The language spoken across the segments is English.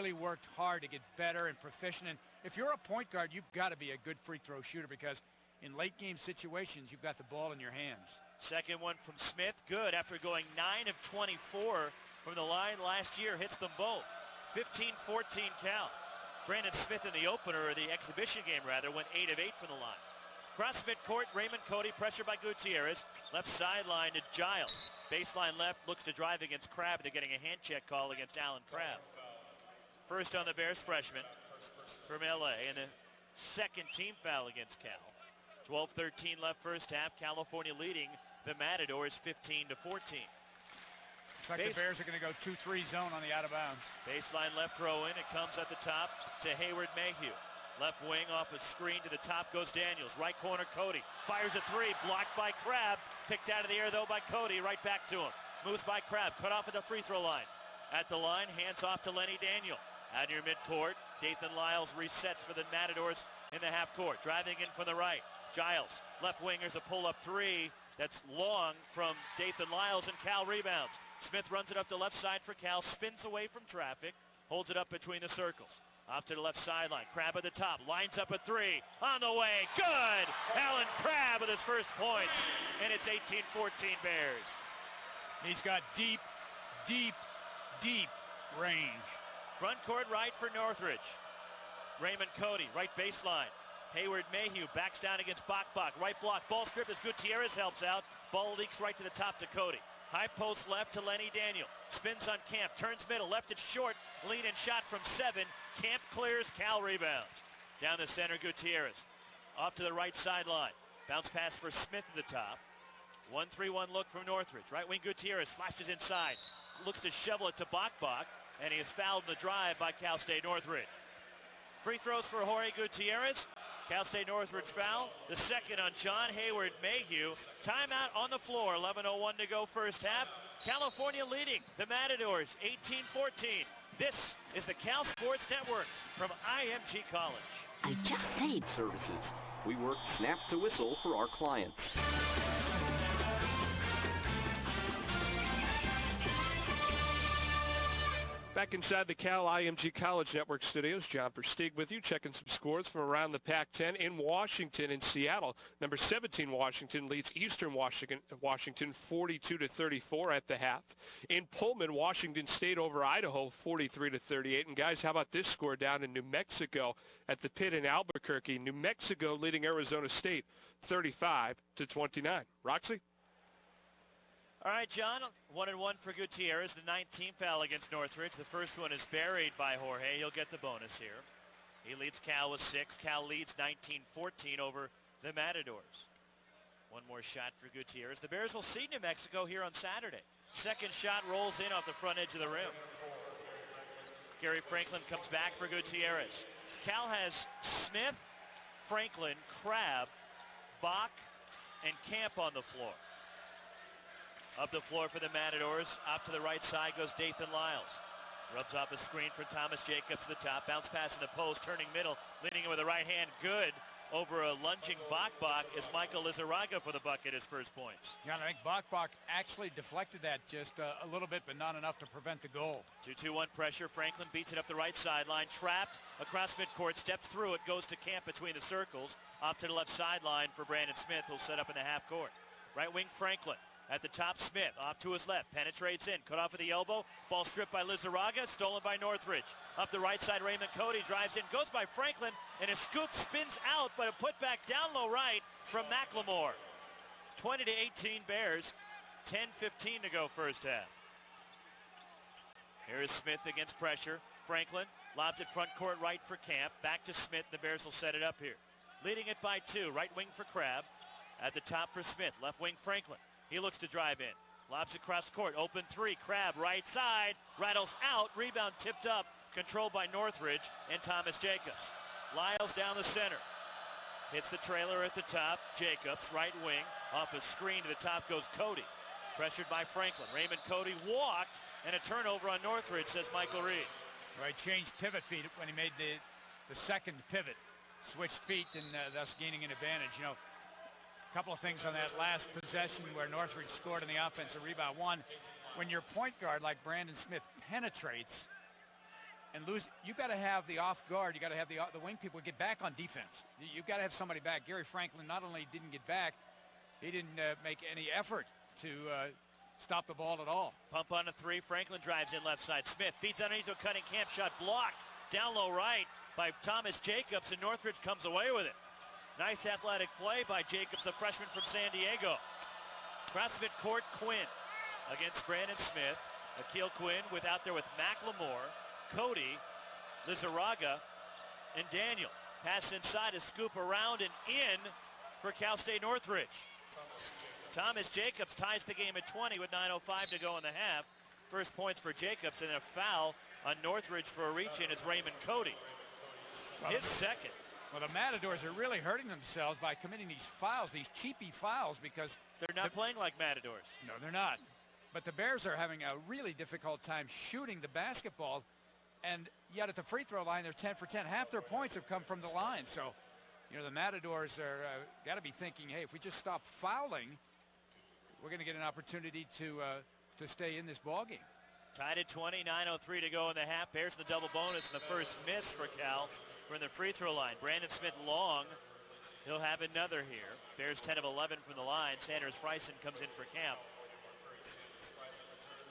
really worked hard to get better and proficient. And if you're a point guard, you've got to be a good free throw shooter because in late game situations, you've got the ball in your hands. Second one from Smith, good after going 9 of 24 from the line last year, hits them both. 15-14 count. Brandon Smith in the opener, or the exhibition game rather, went 8 of 8 from the line. Cross midcourt, Raymond Cody, pressure by Gutierrez. Left sideline to Giles. Baseline left, looks to drive against Crabb. They're getting a hand check call against Alan Crabb. First on the Bears freshman from LA, and a second team foul against Cal. 12-13 left first half. California leading the Matadors 15-14. Looks like the Bears are going to go 2-3 zone on the out of bounds. Baseline left throw in. It comes at the top to Hayward Mayhew. Left wing off a screen to the top goes Daniels. Right corner Cody. Fires a three. Blocked by Crabb. Picked out of the air though by Cody. Right back to him. Moves by Crabb. Cut off at the free throw line. At the line. Hands off to Lenny Daniel. Out near midcourt. Dathan Lyles resets for the Matadors in the half court. Driving in from the right. Giles. Left winger's a pull up three. That's long from Dathan Lyles, and Cal rebounds. Smith runs it up the left side for Cal. Spins away from traffic. Holds it up between the circles. Off to the left sideline. Crabb at the top. Lines up a three. On the way. Good! Alan Crabb with his first point. And it's 18-14 Bears. He's got deep range. Front court right for Northridge. Raymond Cody, right baseline. Hayward Mayhew backs down against Bach. Right block. Ball strip as Gutierrez helps out. Ball leaks right to the top to Cody. High post left to Lenny Daniel. Spins on Camp. Turns middle. Left it short. Lead and shot from 7. Camp clears. Cal rebounds. Down the center, Gutierrez. Off to the right sideline. Bounce pass for Smith at the top. 1-3-1 look from Northridge. Right wing Gutierrez flashes inside. Looks to shovel it to Bach. And he is fouled in the drive by Cal State Northridge. Free throws for Jorge Gutierrez. Cal State Northridge foul. The second on John Hayward Mayhew. Timeout on the floor. 11:01 to go first half. California leading the Matadors 18-14. This is the Cal Sports Network from IMG College. I just said services. We work snap to whistle for our clients. Back inside the Cal IMG College Network studios, John Versteeg with you, checking some scores from around the Pac-10 in Washington and Seattle. Number 17 Washington leads Eastern Washington 42-34 at the half. In Pullman, Washington State over Idaho 43-38. And guys, how about this score down in New Mexico at the Pit in Albuquerque? New Mexico leading Arizona State 35-29. Roxy? All right, John, 1-1 for Gutierrez, the 19th foul against Northridge. The first one is buried by Jorge. He'll get the bonus here. He leads Cal with 6. Cal leads 19-14 over the Matadors. One more shot for Gutierrez. The Bears will see New Mexico here on Saturday. Second shot rolls in off the front edge of the rim. Gary Franklin comes back for Gutierrez. Cal has Smith, Franklin, Crabb, Bach, and Camp on the floor. Up the floor for the Matadors. Up to the right side goes Dathan Lyles. Rubs off a screen for Thomas Jacobs to the top. Bounce pass in the post. Turning middle. Leaning it with the right hand. Good. Over a lunging Bach is Michael Lizarraga for the bucket, his first points. Yeah, I think Bach actually deflected that just a little bit, but not enough to prevent the goal. 2-2-1 pressure. Franklin beats it up the right sideline. Trapped across midcourt. Steps through it. Goes to Camp between the circles. Off to the left sideline for Brandon Smith, who'll set up in the half court. Right wing Franklin. At the top, Smith, off to his left, penetrates in, cut off at the elbow, ball stripped by Lizarraga, stolen by Northridge. Up the right side, Raymond Cody drives in, goes by Franklin, and a scoop spins out, but a put back down low right from McLemore. 20-18 Bears, 10:15 to go first half. Here is Smith against pressure. Franklin lobs it front court right for Camp. Back to Smith, the Bears will set it up here. Leading it by 2, right wing for Crabb. At the top for Smith, left wing Franklin. He looks to drive in. Lobs across court. Open 3. Crabb right side. Rattles out. Rebound tipped up. Controlled by Northridge and Thomas Jacobs. Lyles down the center. Hits the trailer at the top. Jacobs, right wing. Off a screen to the top goes Cody. Pressured by Franklin. Raymond Cody walked. And a turnover on Northridge, says Michael Reed. Right, changed pivot feet when he made the second pivot. Switched feet and thus gaining an advantage. You know, couple of things on that last possession where Northridge scored on the offensive rebound. One, when your point guard like Brandon Smith penetrates and lose. You've got to have the off guard. You got to have the wing people get back on defense. You've got to have somebody back. Gary Franklin not only didn't get back, he didn't make any effort to stop the ball at all. Pump on a three. Franklin drives in left side. Smith feeds underneath to a cutting camp shot blocked down low right by Thomas Jacobs, and Northridge comes away with it. Nice athletic play by Jacobs, the freshman from San Diego. CrossFit Court Quinn against Brandon Smith. Akil Quinn out there with McLemore, Cody, Lizarraga, and Daniel. Pass inside, a scoop around and in for Cal State Northridge. Thomas Jacobs ties the game at 20 with 9:05 to go in the half. First points for Jacobs, and a foul on Northridge for a reach-in is Raymond Cody. His second. Well, the Matadors are really hurting themselves by committing these fouls, these cheapy fouls, because they're not playing like Matadors. No, they're not. But the Bears are having a really difficult time shooting the basketball, and yet at the free throw line, they're 10 for 10. Half their points have come from the line. So, the Matadors are got to be thinking, hey, if we just stop fouling, we're going to get an opportunity to stay in this ball game. Tied at 20, 9:03 to go in the half. Bears in the double bonus, and the first miss for Cal from the free throw line. Brandon Smith long. He'll have another here. Bears 10 of 11 from the line. Sanders Bryson comes in for camp.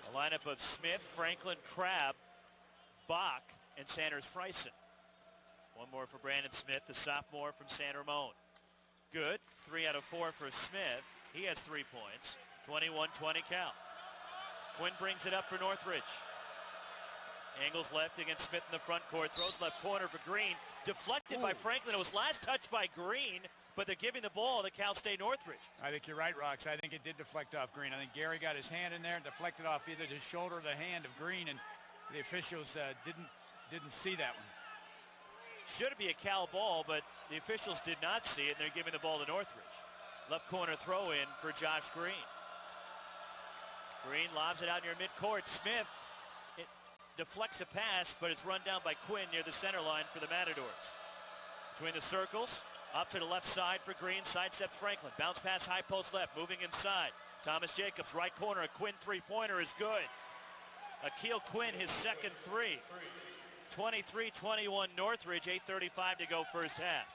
A lineup of Smith, Franklin, Crabb, Bach, and Sanders Bryson. One more for Brandon Smith, the sophomore from San Ramon. Good. 3 out of 4 for Smith. He has 3 points. 21-20 Cal. Quinn brings it up for Northridge. Angles left against Smith in the front court. Throws left corner for Green. Deflected by Franklin. It was last touched by Green, but they're giving the ball to Cal State Northridge. I think you're right, Rox. I think it did deflect off Green. I think Gary got his hand in there and deflected off either the shoulder or the hand of Green, and the officials didn't see that one. Should be a Cal ball, but the officials did not see it, and they're giving the ball to Northridge. Left corner throw in for Josh Green. Green lobs it out near midcourt. Smith deflects a pass, but it's run down by Quinn near the center line for the Matadors. Between the circles, up to the left side for Green, sidesteps Franklin. Bounce pass high post left, moving inside. Thomas Jacobs, right corner, a Quinn three-pointer is good. Akil Quinn, his second three. 23-21 Northridge, 8:35 to go first half.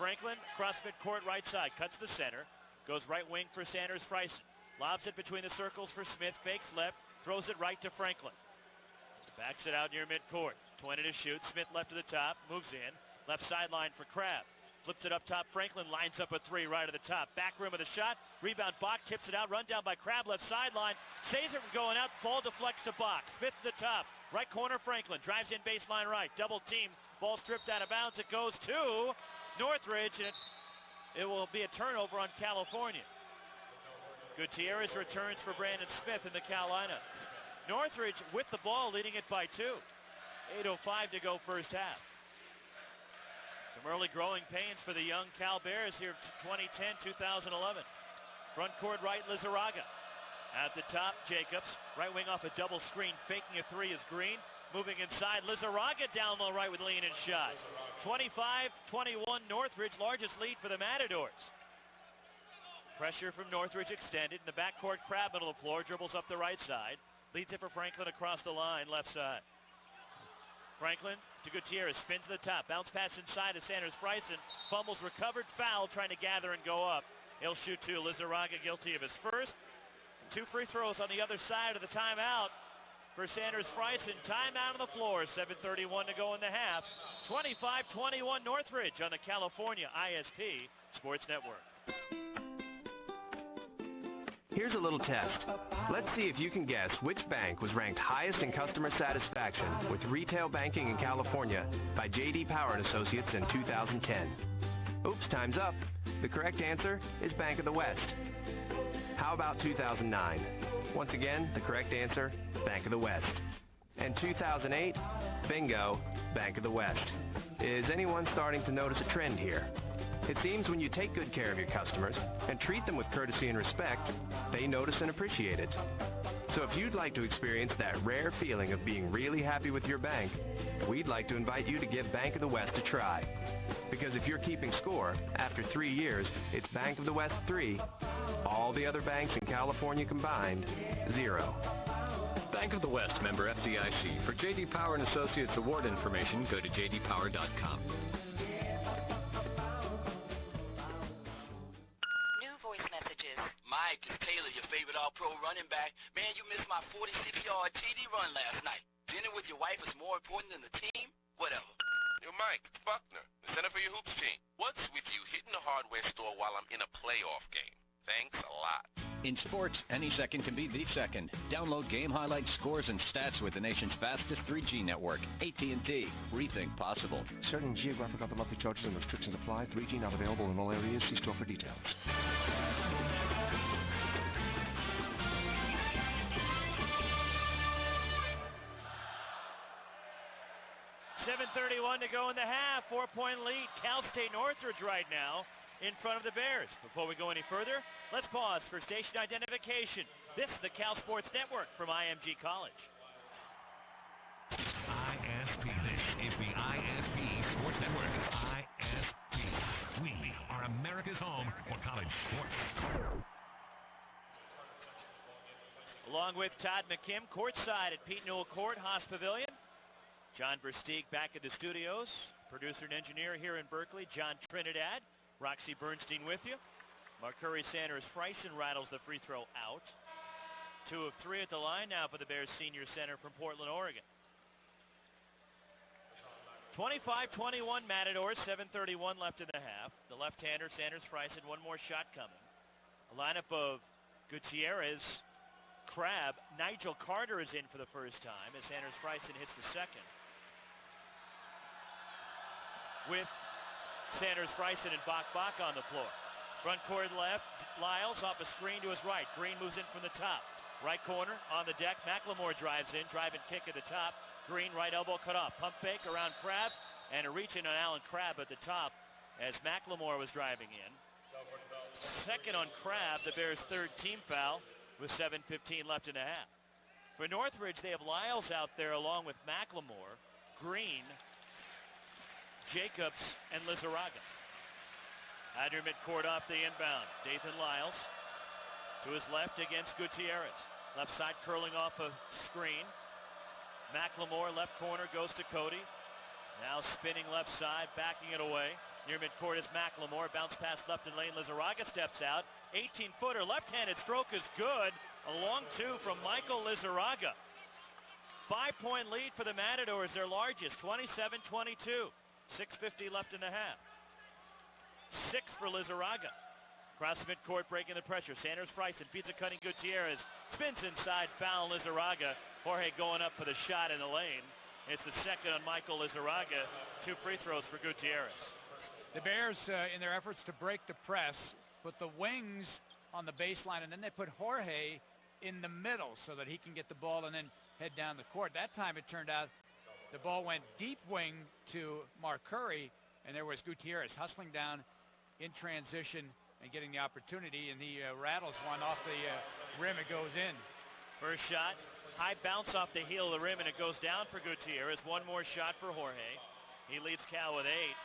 Franklin, cross midcourt right side, cuts the center, goes right wing for Sanders Bryson. Lobs it between the circles for Smith, fakes left, throws it right to Franklin. Backs it out near midcourt. 20 to shoot. Smith left to the top, moves in. Left sideline for Crabb. Flips it up top. Franklin lines up a three right at the top. Back rim of the shot. Rebound Bach, tips it out. Run down by Crabb, left sideline. Saves it from going out. Ball deflects to Bach. Smith to the top. Right corner Franklin. Drives in baseline right. Double team. Ball stripped out of bounds. It goes to Northridge, and it will be a turnover on California. Gutierrez returns for Brandon Smith in the Cal lineup. Northridge with the ball, leading it by 2. 8:05 to go first half. Some early growing pains for the young Cal Bears here, 2010-2011. Front court right, Lizarraga. At the top, Jacobs. Right wing off a double screen, faking a three is Green. Moving inside, Lizarraga down low right with lean-in shot. 25-21 Northridge, largest lead for the Matadors. Pressure from Northridge extended. In the backcourt, Crabb middle of the floor, dribbles up the right side. Leads it for Franklin across the line, left side. Franklin to Gutierrez, spins to the top. Bounce pass inside to Sanders Bryson. Fumbles, recovered, foul, trying to gather and go up. He'll shoot 2. Lizarraga guilty of his first. 2 free throws on the other side of the timeout for Sanders Bryson. Timeout on the floor. 7:31 to go in the half. 25-21 Northridge on the California ISP Sports Network. Here's a little test. Let's see if you can guess which bank was ranked highest in customer satisfaction with retail banking in California by J.D. Power & Associates in 2010. Oops, time's up. The correct answer is Bank of the West. How about 2009? Once again, the correct answer, Bank of the West. And 2008, bingo, Bank of the West. Is anyone starting to notice a trend here? It seems when you take good care of your customers and treat them with courtesy and respect, they notice and appreciate it. So if you'd like to experience that rare feeling of being really happy with your bank, we'd like to invite you to give Bank of the West a try. Because if you're keeping score, after 3 years, it's Bank of the West 3. All the other banks in California combined, 0. Bank of the West, member FDIC. For J.D. Power and Associates award information, go to jdpower.com. New voice messages. Mike, it's Taylor, your favorite All-Pro running back. Man, you missed my 46-yard TD run last night. Dinner with your wife is more important than the team? Whatever. Yo, Mike, it's Buckner, the center for your hoops team. What's with you hitting the hardware store while I'm in a playoff game? Thanks a lot. In sports, any second can be the second. Download game highlights, scores, and stats with the nation's fastest 3G network. AT&T. Rethink possible. Certain geographic other monthly charges and restrictions apply. 3G not available in all areas. See store for details. 7:31 to go in the half. 4-point lead. Cal State Northridge right now in front of the Bears. Before we go any further, let's pause for station identification. This is the Cal Sports Network from IMG College. ISP. This is the ISP Sports Network. ISP. We are America's home for college sports. Along with Todd McKim, courtside at Pete Newell Court, Haas Pavilion. John Versteeg back at the studios. Producer and engineer here in Berkeley, John Trinidad. Roxy Bernstein with you. Mark Curry, Sanders, Freisen rattles the free throw out. 2 of 3 at the line now for the Bears senior center from Portland, Oregon. 25-21 Matadors, 7:31 left in the half. The left-hander, Sanders, Freisen, one more shot coming. A lineup of Gutierrez, Crabb, Nigel Carter is in for the first time as Sanders Freisen hits the second. With Sanders Freisen and Bach on the floor. Front court left, Lyles off a screen to his right. Green moves in from the top. Right corner on the deck, McLemore drives in, drive and kick at the top. Green right elbow cut off. Pump fake around Crabb and a reach in on Alan Crabb at the top as McLemore was driving in. Second on Crabb, the Bears' third team foul with 7:15 left in the half. For Northridge, they have Lyles out there along with McLemore, Green, Jacobs, and Lizarraga. Under midcourt off the inbound. Dathan Lyles to his left against Gutierrez. Left side curling off a screen. McLemore, left corner, goes to Cody. Now spinning left side, backing it away. Near midcourt is McLemore. Bounce pass left in lane. Lizarraga steps out. 18-footer, left-handed stroke is good. A long two from Michael Lizarraga. 5-point lead for the Matadors, their largest, 27-22. 6:50 left in the half. 6 for Lizarraga. Cross midcourt, breaking the pressure. Sanders Freisen beats a cutting Gutierrez. Spins inside, foul Lizarraga. Jorge going up for the shot in the lane. It's the second on Michael Lizarraga. 2 free throws for Gutierrez. The Bears, in their efforts to break the press, put the wings on the baseline, and then they put Jorge in the middle so that he can get the ball and then head down the court. That time it turned out the ball went deep wing to Mark Curry, and there was Gutierrez hustling down in transition and getting the opportunity, and he rattles one off the rim. It goes in. First shot, high bounce off the heel of the rim, and it goes down for Gutierrez. One more shot for Jorge. He leads Cal with 8.